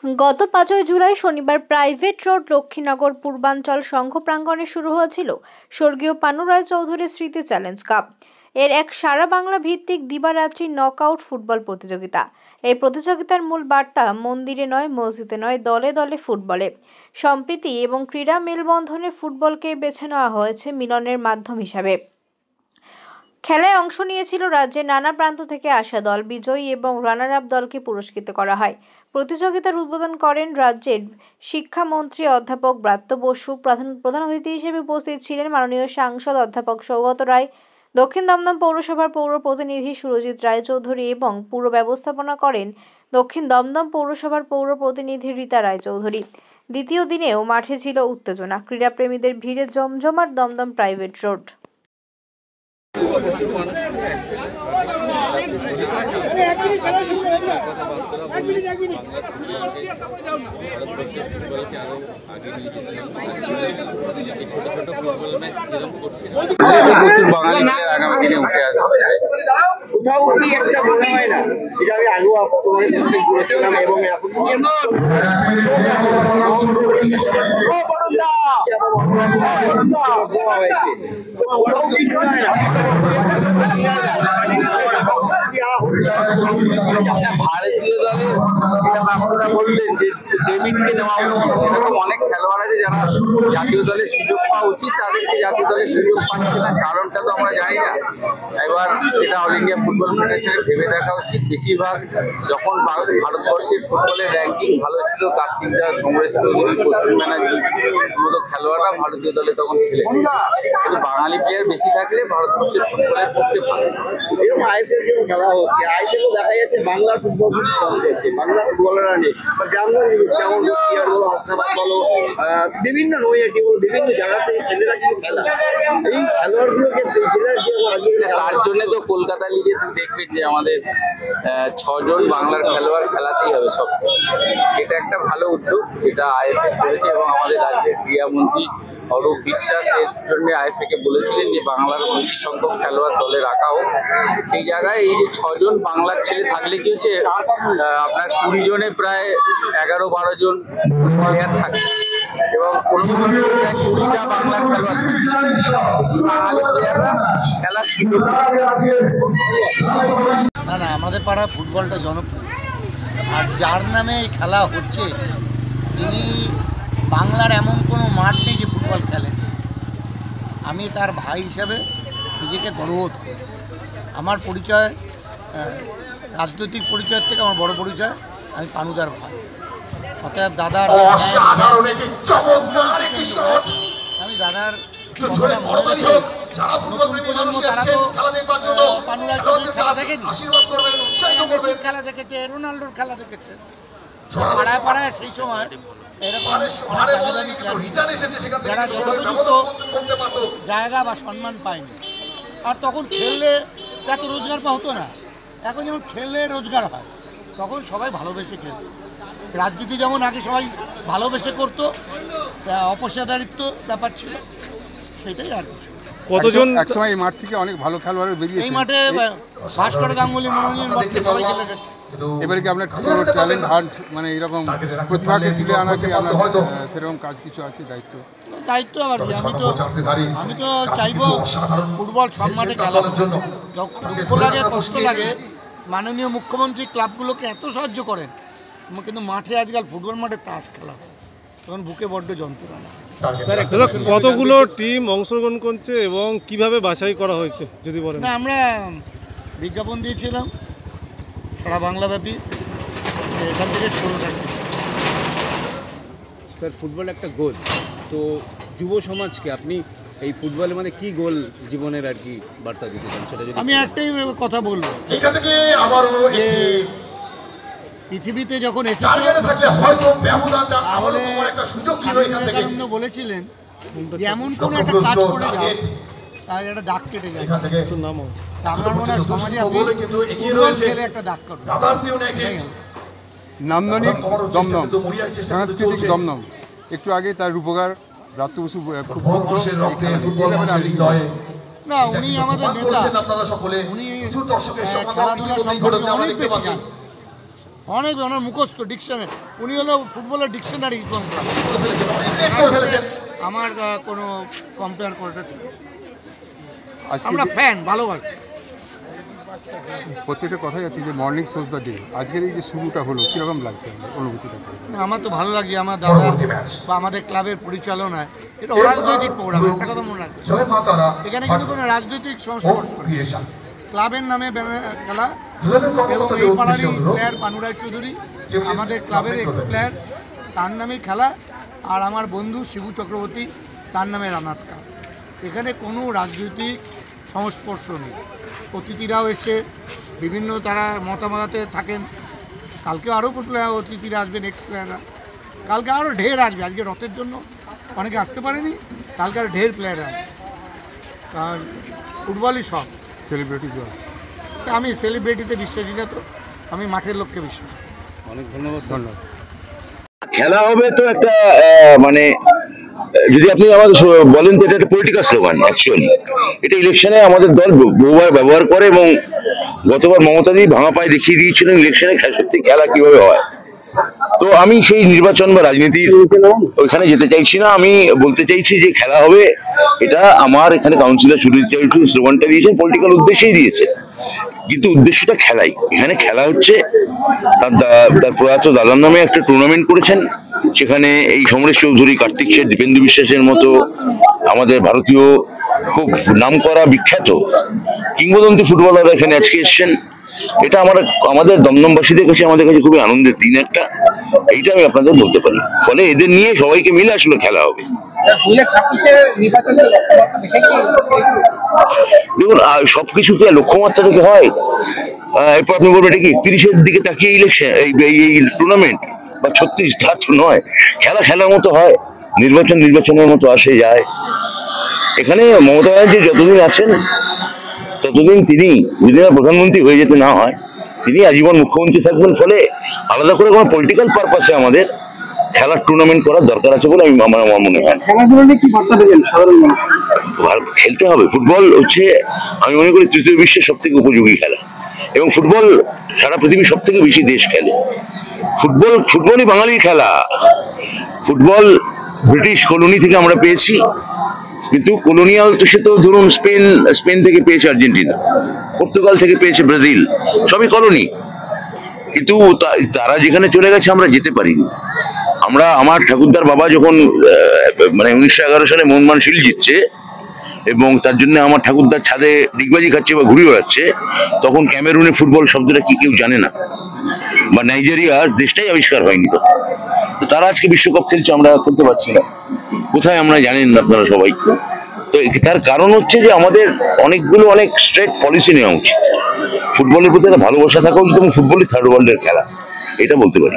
গত 5 জুলাই শনিবার private road Laxmi Nagar পূর্বাঞ্চল সংঘ প্রাঙ্গণে শুরু হয়েছিল স্বর্গীয় পানু রায় চৌধুরীর স্মৃতি চ্যালেঞ্জ কাপ। এর এক সারা বাংলা ভিত্তিক দিবারাত্রি নকআউট ফুটবল প্রতিযোগিতা। এই প্রতিযোগিতার মূল বার্তা মন্দিরে নয়, মসজিদে নয়, দলে দলে ফুটবলে। সম্প্রীতি এবং ক্রীড়া মেলবন্ধনে ফুটবলকে বেছে নেওয়া হয়েছে মিলনের মাধ্যম হিসাবে। খেলায় অংশ নিয়েছিল রাজ্যের নানা প্রান্ত থেকে আসা দল। বিজয়ী এবং রানার আপ দলকে পুরস্কৃত করা হয়। প্রতিযোগিতার উদ্বোধন করেন রাজ্যের শিক্ষামন্ত্রী অধ্যাপক ব্রাত্য বসু। প্রধান অতিথি হিসেবে উপস্থিত ছিলেন মাননীয় সাংসদ অধ্যাপক সৌগত রায়, দক্ষিণ দমদম পৌরসভার পৌর প্রতিনিধি সুরজিৎ রায়চৌধুরী এবং পুর ব্যবস্থাপনা করেন দক্ষিণ দমদম পৌরসভার পৌর প্রতিনিধি রীতা রায়চৌধুরী। দ্বিতীয় দিনেও মাঠে ছিল উত্তেজনা। ক্রীড়াপ্রেমীদের ভিড়ে জমজমাট দমদম প্রাইভেট রোড। কোথাও কি একটা মনে হয় না এটা আমি আগেও তোমাকে বলেছিলাম এবং ভারতীয় দলে যেটা আপনারা বললেন যে ডেভিডকে নেওয়া উচিত, এরকম অনেক খেলোয়াড় আছে যারা জাতীয় দলের সুযোগ পাওয়া উচিত, তাদেরকে জাতীয় দলের সুযোগ পাচ্ছে না। কারণটা তো আমরা জানি না। এবার এটা অল ইন্ডিয়া ফুটবল ফেডারেশনের ভেবে দেখা উচিত। বেশিরভাগ যখন ভারতবর্ষের ফুটবলের র্যাঙ্কিং ভালো ছিল, কার্তিক দাস, সমরেশ চৌধুরী, প্রসূন ব্যানার্জি মতো খেলোয়াড়রা ভারতীয় দলে তখন ছিলেন। কিন্তু বাঙালি প্লেয়ার বেশি থাকলে ভারতবর্ষের ফুটবলের পক্ষে ভালো। এরকম আইএসএল যেমন খেলা হচ্ছে, আইএসএলও দেখা যাচ্ছে বাংলার ফুটবল কম করছে, বাংলার ফুটবলাররা নেই। যেমন বলো বিভিন্ন নৈয়াটি বিভিন্ন জায়গা থেকে ছেলেরা কিন্তু খেলা, এই খেলোয়াড়গুলোকে তার জন্য তো কলকাতা লিগে দেখবেন যে আমাদের 6 জন বাংলার খেলোয়াড় খেলাতেই হবে সব। এটা একটা ভালো উদ্যোগ যেটা আইএফএ করেছে এবং আমাদের রাজ্যের ক্রীড়ামন্ত্রী অরূপ বিশ্বাস এর জন্য আইএফএ বলেছিলেন যে বাংলার বেশি সংখ্যক খেলোয়াড় দলে রাখা হোক। সেই জায়গায় এই যে 6 জন বাংলার ছেলে থাকলে কি হচ্ছে, আপনার 20 জনে প্রায় 11-12 জন প্লেয়ার থাকে এবং কোনো 20টা বাংলার খেলোয়াড় খেলার সুযোগ। না, আমাদের পাড়া ফুটবলটা জনপ্রিয়, আর যার নামে এই খেলা হচ্ছে তিনি বাংলার এমন কোনো মাঠ নেই যে ফুটবল খেলেন। আমি তার ভাই হিসাবে নিজেকে গর্ববোধ করি। আমার পরিচয় রাজনৈতিক পরিচয়ের থেকে আমার বড় পরিচয়, আমি পানুদার ভাই। অতএব দাদার আমি দাদার কথাটা মনে রেখে নতুন প্রজন্ম তারা তো পানু রায় চৌধুরীর খেলা দেখেনি, মেসির খেলা দেখেছে, রোনাল্ডোর খেলা দেখেছে। পাড়ায় পাড়ায় সেই সময় এরকম অনেক দামি দামি প্লেয়ার ছিল যারা যথোপযুক্ত জায়গা বা সম্মান পায়নি। আর তখন খেললে এত রোজগার পাওয়া হতো না। এখন যেমন খেললে রোজগার হয়, তখন সবাই ভালোবেসে খেলত। রাজনীতি যেমন আগে সবাই ভালোবেসে করতো, অপেশাদারিত্ব ব্যাপার ছিল, সেটাই আর কিছু। কতজন একসময় এই মাঠ থেকে অনেক ভালো খেলোয়াড় বেরিয়েছে। এই মাঠে ভাস্কর গাঙ্গুলি, মনোরঞ্জন ভট্ট সবাই খেলে গেছে। এবারে কি আপনার ট্যালেন্ট হান্ট মানে এরকম প্রতিভাকে তুলে আনার কি আপনার সেরকম কাজ কিছু আছে? দায়িত্ব আবার কি, আমি তো চাইবো ফুটবল সব মাঠে খেলা। দুঃখ লাগে, কষ্ট লাগে, মাননীয় মুখ্যমন্ত্রী ক্লাবগুলোকে এত সাহায্য করেন, কিন্তু মাঠে আজকাল ফুটবল মাঠে তাস খেলা হয়, তখন বুকে বড্ড যন্ত্রণা। কতগুলো টিম অংশগ্রহণ করছে এবং কিভাবে বাছাই করা হয়েছে যদি বলেন? না, আমরা বিজ্ঞাপন দিয়েছিলাম সারা বাংলাব্যাপী, এখান থেকে 16টা। স্যার, ফুটবল একটা গোল, তো যুব সমাজকে আপনি এই ফুটবলের মধ্যে কি গোল জীবনের আর কি বার্তা দিতে চান সেটা যদি? আমি একটাই কথা বলবো, যে পৃথিবীতে যখন এসেছে তাহলে বলেছিলেন যে এমন কোনো একটা কাজ করে যাও তাহলে একটা দাগ কেটে যায়। আমার মনে হয় সমাজে ফুটবল খেলে একটা দাগ কাটবে। নান্দনিক দমদম, সাংস্কৃতিক দমদম, একটু আগে তার রূপকার ব্রাত্য বসু খুব না, উনি আমাদের নেতা, উনি খেলাধুলা সম্পর্কে অনেক বেশি জানেন। অনেক ওনার মুখস্থ ডিকশনারি, উনি হলো ফুটবলের ডিকশনারি। তার সাথে আমার কোনো কম্পেয়ার করাটা ঠিক না। আজকে আমরা ফ্যান, ভালোবাসি। প্রত্যেকটা কথাই আছে যে মর্নিং শোজ দ্য ডে, আজকের এই যে শুরুটা হলো কীরকম লাগছে অনুভূতিটা? আমার তো ভালো লাগে, আমার দাদা বা আমাদের ক্লাবের পরিচালনায় এটা অরাজনৈতিক প্রোগ্রাম। একটা কথা মনে রাখবে, এখানে কিন্তু কোনো রাজনৈতিক সংস্পর্শ নেই। ক্লাবের নামে খেলা এবং এই পাড়ারই প্লেয়ার পানু রায় চৌধুরী, আমাদের ক্লাবের এক্স প্লেয়ার, তার নামেই খেলা। আর আমার বন্ধু শিবু চক্রবর্তী, তার নামে রানার্স কাপ। এখানে কোনো রাজনৈতিক সংস্পর্শ নেই। অতিথিরাও এসে বিভিন্ন তারা মতামতে থাকেন। কালকে আরও প্লেয়ার অতিথিরা আসবেন, এক্স প্লেয়াররা। কালকে আরও ঢের আসবে। আজকে রথের জন্য অনেকে আসতে পারেনি, কালকে আরও ঢের প্লেয়ার আসবে। কারণ ফুটবলই সব। সেলিব্রিটি আমি সেলিব্রিটিতে বিশ্বাসী না, তো আমি মাঠের লোককে বিশ্বাস করি। অনেক ধন্যবাদ। খেলা হবে তো একটা মানে যদি আপনি আমাদের বলেন তো এটা একটা পলিটিক্যাল স্লোগান। অ্যাকচুয়ালি এটা ইলেকশনে আমাদের দল বহুবার ব্যবহার করে এবং গতবার মমতাদি ভাঙা পায়ে দেখিয়ে দিয়েছিলেন ইলেকশনে সত্যি খেলা কিভাবে হয়। তো আমি সেই নির্বাচন বা রাজনীতি ওইখানে যেতে চাইছি না। আমি বলতে চাইছি যে খেলা হবে, এটা আমার এখানে কাউন্সিলর সুরজিৎ চৌধুরী স্লোগানটা দিয়েছেন পলিটিক্যাল উদ্দেশ্যেই দিয়েছে, কিন্তু উদ্দেশ্যটা খেলাই। এখানে খেলা হচ্ছে, তার প্রয়াত দাদার নামে একটা টুর্নামেন্ট করেছেন, সেখানে এই সমরেশ চৌধুরী, কার্তিক শেঠ, দীপেন্দু বিশ্বাসের মতো আমাদের ভারতীয় খুব নামকরা বিখ্যাত কিংবদন্তি ফুটবলাররা এখানে আজকে এসছেন। এটা আমাদের দমদমবাসীদের কাছে, আমাদের কাছে খুবই আনন্দের দিন একটা, এইটা আমি আপনাদের বলতে পারি। ফলে এদের নিয়ে সবাইকে মিলে আসলে খেলা হবে। দেখুন, সবকিছু কি লক্ষ্যমাত্রা থেকে হয়? এরপর আপনি বলবেন এটা কি 31-এর দিকে তাকিয়ে ইলেকশন, এই টুর্নামেন্ট বা 36, তা তো নয়। খেলার মতো হয়, নির্বাচনের মতো আসে যায়। এখানে মমতা ব্যানার্জি যতদিন আছেন ততদিন তিনি যদি না প্রধানমন্ত্রী হয়ে যেতে না হয়, তিনি আজীবন মুখ্যমন্ত্রী থাকবেন। ফলে আলাদা করে কোনো পলিটিক্যাল পারপাসে আমাদের খেলার টুর্নামেন্ট করার দরকার আছে বলে আমার মনে হয়। খেলতে হবে। ফুটবল হচ্ছে, আমি মনে করি, তৃতীয় বিশ্বের সব থেকে উপযোগী খেলা, এবং ফুটবল সারা পৃথিবীর সব থেকে বেশি দেশ খেলে। ফুটবলই বাঙালির খেলা। ফুটবল ব্রিটিশ কলোনি থেকে আমরা পেয়েছি, কিন্তু কলোনিয়াল তো সে তো ধরুন স্পেন থেকে পেয়েছে আর্জেন্টিনা, পর্তুগাল থেকে পেয়েছে ব্রাজিল, সবই কলোনি। কিন্তু তারা যেখানে চলে গেছে আমরা যেতে পারিনি। আমার ঠাকুরদার বাবা যখন মানে 1911 সালে মোহনবাগান শিল্ড জিতছে এবং তার জন্য আমার ঠাকুরদার ছাদে ডিগবাজি খাচ্ছে বা ঘুরে বেড়াচ্ছে, তখন ক্যামেরুনে ফুটবল শব্দটা কি কেউ জানে না, বা নাইজেরিয়ার দেশটাই আবিষ্কার হয়নি। তো তারা আজকে বিশ্বকাপ খেলছে, আমরা খেলতে পারছি না। কোথায় আমরা জানেন না আপনারা সবাই। তো তার কারণ হচ্ছে যে আমাদের অনেক স্ট্রেট পলিসি নেওয়া উচিত। ফুটবলের প্রতি একটা ভালোবাসা থাকা উচিত, এবং ফুটবলই থার্ড ওয়ার্ল্ডের খেলা, এটা বলতে পারি।